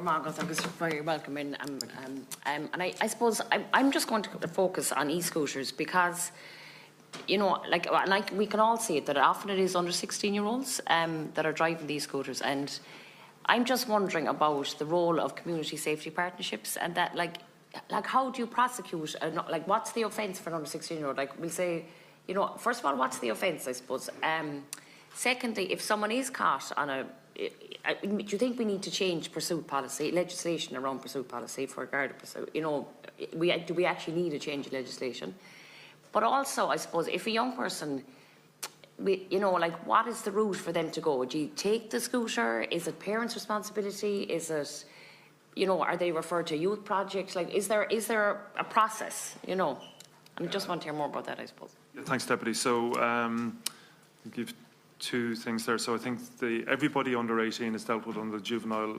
Margaret, I was very welcome in. And I suppose I'm just going to focus on e-scooters because, you know, like we can all see it, that often it is under 16-year-olds that are driving these scooters. And I'm just wondering about the role of community safety partnerships and that, like how do you prosecute, like what's the offence for an under 16-year-old? Like we'll say, you know, first of all, what's the offence, I suppose? Secondly, if someone is caught on a, do you think we need to change pursuit policy, legislation around pursuit policy for guarded pursuit? You know, do we actually need a change in legislation? But also, I suppose, if a young person, you know, like what is the route for them to go? Do you take the scooter? Is it parents' responsibility? Is it, you know, are they referred to youth projects? Like, is there a process, you know? I just want to hear more about that, I suppose. Yeah, thanks, Deputy. So, I'll give two things there. So I think everybody under 18 is dealt with under the juvenile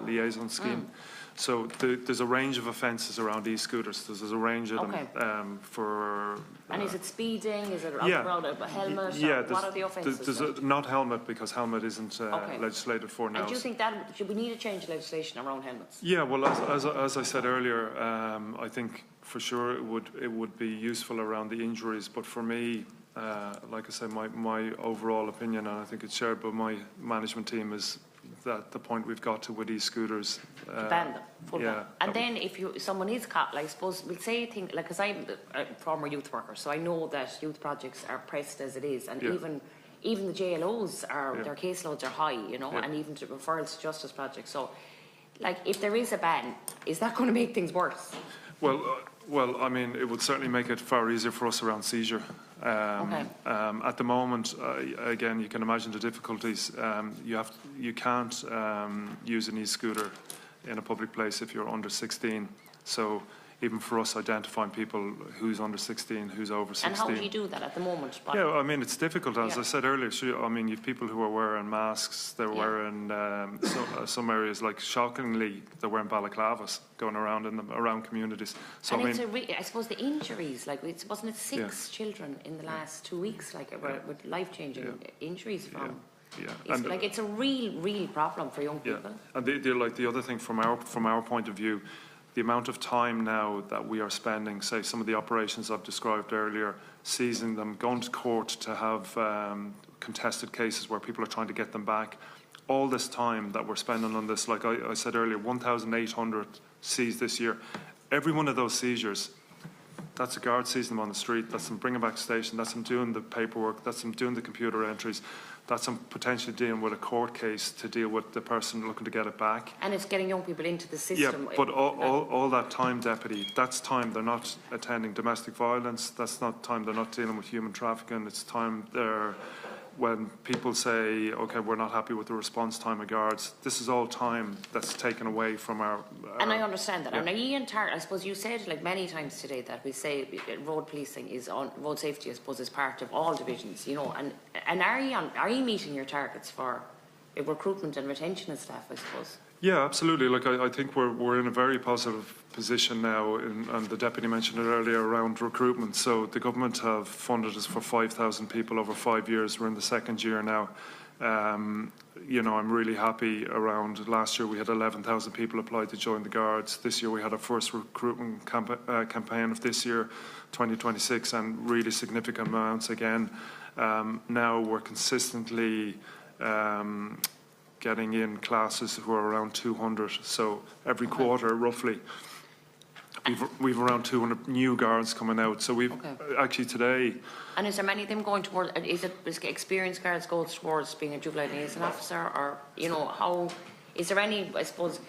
liaison scheme. So there's a range of offences around e-scooters. There's a range of them for. And is it speeding? Is it around a helmet? Yeah. What are the offences? There's not helmet because helmet isn't legislated for now. And do you think that should we need a change in legislation around helmets? Yeah. Well, as I said earlier, I think for sure it would be useful around the injuries. But for me, like I said, my overall opinion, and I think it's shared by my management team, is that the point we've got to with e-scooters. Ban them, full ban. And then if someone is caught, like I suppose we'll say things like, because I'm a former youth worker, so I know that youth projects are pressed as it is, and even the JLOs are their caseloads are high, you know, and even to referrals to justice projects. So, like, if there is a ban, is that going to make things worse? Well, I mean, it would certainly make it far easier for us around seizure. At the moment, again, you can imagine the difficulties. You can't use an e-scooter in a public place if you're under 16. So even for us identifying people who's under 16, who's over 16. And how do you do that at the moment? Yeah, I mean, it's difficult. As I said earlier, I mean, you have people who are wearing masks, they're wearing, some areas, like, shockingly, they're wearing balaclavas going around around communities. So, and I mean, I suppose the injuries, like, wasn't it 6 children in the last 2 weeks, like, with life-changing injuries from... Yeah. It's a real problem for young people. And the other thing from our point of view, the amount of time now that we are spending, say some of the operations I've described earlier, seizing them, going to court to have contested cases where people are trying to get them back, all this time that we're spending on this, like I said earlier, 1,800 seized this year. Every one of those seizures, that's a guard seizing them on the street, that's them bringing back to station, that's them doing the paperwork, that's them doing the computer entries, that's them potentially dealing with a court case to deal with the person looking to get it back. And it's getting young people into the system. Yeah, but all that time, Deputy, that's time they're not attending domestic violence, that's not time they're not dealing with human trafficking, it's time they're, when people say, okay, we're not happy with the response time of guards, this is all time that's taken away from our... And I understand that. Yeah. And I suppose you said, like, many times today that we say road policing is on, road safety, I suppose, is part of all divisions, you know, and are you meeting your targets for recruitment and retention of staff, I suppose? Yeah, absolutely. Like, I think we're in a very positive position now, and the Deputy mentioned it earlier, around recruitment. So the government have funded us for 5,000 people over 5 years. We're in the second year now. You know, I'm really happy around, last year we had 11,000 people apply to join the Guards. This year we had our first recruitment campaign of this year, 2026, and really significant amounts again. Now we're consistently getting in classes who are around 200. So every quarter, roughly, we've around 200 new guards coming out. So we've actually today. And is there many of them going towards? Is experienced guards go towards being a juvenile liaison officer, or you know how? Is there any? I suppose.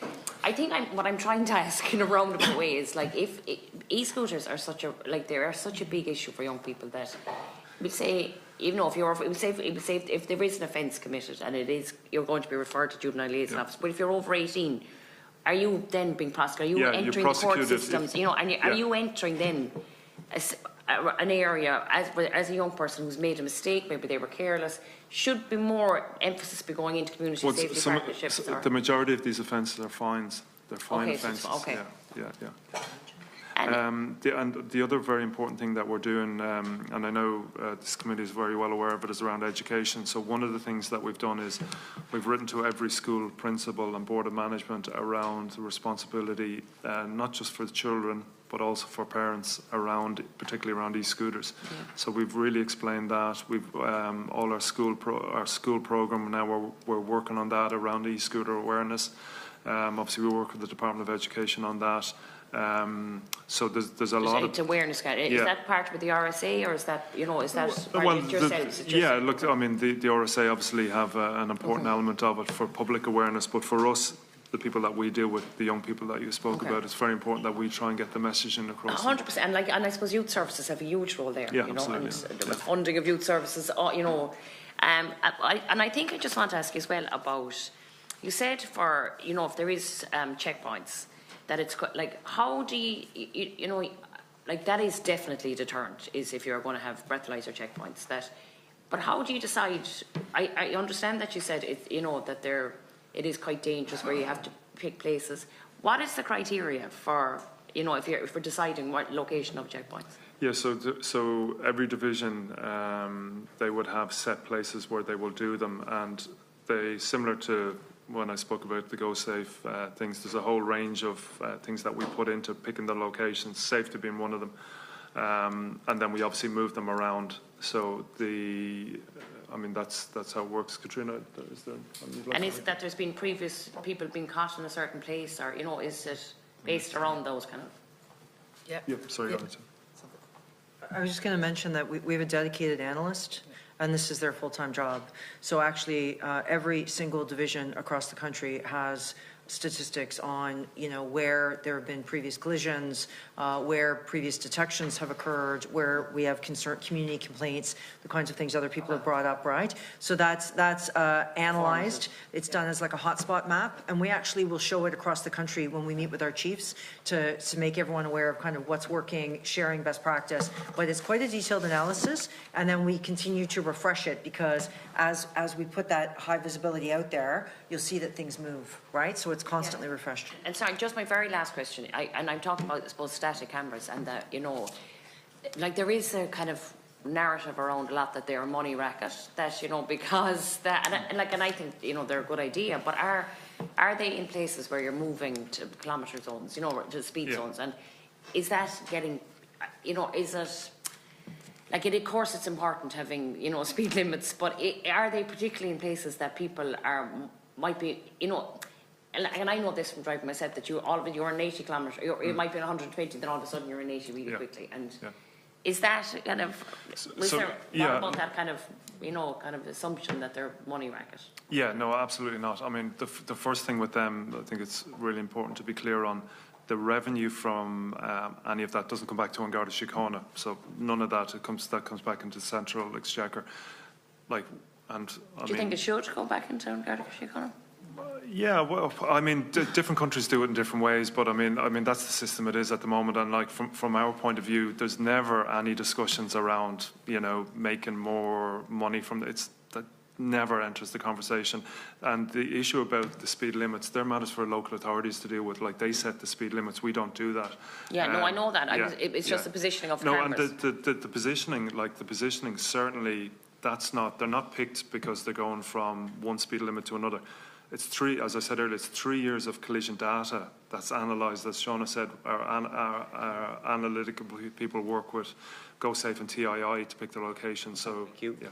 I think what I'm trying to ask in a roundabout way is, like, if e-scooters are they are such a big issue for young people that we'd say, even though if there is an offence committed and you're going to be referred to juvenile liaison officer, but if you're over 18, are you then being prosecuted? Are you entering the court systems? You know, and are you entering then an area as a young person who's made a mistake? Maybe they were careless. Should be more emphasis be going into community safety partnerships? The majority of these offences are fines. They're fine offences. Okay. Yeah. And The other very important thing that we're doing, and I know this committee is very well aware of it, is around education. So one of the things that we've done is we've written to every school principal and board of management around the responsibility, not just for the children, but also for parents around, particularly around e-scooters. Yeah. So we've really explained that. We've all our school program now. We're working on that around e-scooter awareness. Obviously, we work with the Department of Education on that. So there's a lot of awareness. Is that part with the RSA, or is that part of yourselves? Yeah, look, I mean, the RSA obviously have an important element of it for public awareness, but for us, the people that we deal with, the young people that you spoke about, it's very important that we try and get the messaging across. 100%, and I suppose youth services have a huge role there. Yeah, and the funding of youth services, and I think I just want to ask you as well about, you said for if there is checkpoints, that it's like, how do you like, that is definitely a deterrent, is if you're going to have breathalyzer checkpoints. But how do you decide? I understand that you said that it is quite dangerous where you have to pick places. What is the criteria for if we're deciding what location of checkpoints? Yeah, so every division they would have set places where they will do them, and they, similar to when I spoke about the Go Safe things, there's a whole range of things that we put into picking the locations, safety being one of them, and then we obviously move them around. So that's how it works. Katrina, is there? And is it that there's been previous people being caught in a certain place, or is it based around those kind of? Yeah. Yep. Sorry. Yeah. I was just going to mention that we have a dedicated analyst, and this is their full-time job. So actually, every single division across the country has statistics on, where there have been previous collisions, where previous detections have occurred, where we have community complaints, the kinds of things other people have brought up, right? So that's analyzed. It's done as like a hotspot map, and we actually will show it across the country when we meet with our chiefs to make everyone aware of kind of what's working, sharing best practice. But it's quite a detailed analysis, and then we continue to refresh it, because as we put that high visibility out there, you'll see that things move, right? So it's constantly refreshed. And sorry, just my very last question, I'm talking about, I suppose, static cameras, and that, like, there is a kind of narrative around a lot that they're a money racket, that, because that, and I think, they're a good idea, but are they in places where you're moving to kilometre zones, to speed zones, and is that getting, is it, like, of course it's important having, speed limits, but are they particularly in places that people might be, and I know this from driving myself, that you're in 80 kilometres, you might be in 120, then all of a sudden you're in 80 really quickly. And is that kind of, what about that kind of, kind of assumption that they're money racket? Yeah, no, absolutely not. I mean, the first thing with them, I think it's really important to be clear on, the revenue from any of that doesn't come back to An Garda Síochána. So none of that, comes back into Central Exchequer. Do you think it should go back into An Garda Síochána? Yeah, well, I mean, different countries do it in different ways, but I mean that's the system it is at the moment. And like from our point of view, there's never any discussions around making more money from it. That never enters the conversation. And the issue about the speed limits, they're matters for local authorities to deal with. Like, they set the speed limits. We don't do that. Yeah, no, I know that. It's just the positioning of cameras. And the positioning, certainly, they're not picked because they're going from one speed limit to another. It's as I said earlier, it's 3 years of collision data that's analysed. As Shauna said, our analytical people work with Go Safe and TII to pick the location. So, Thank you. Yeah.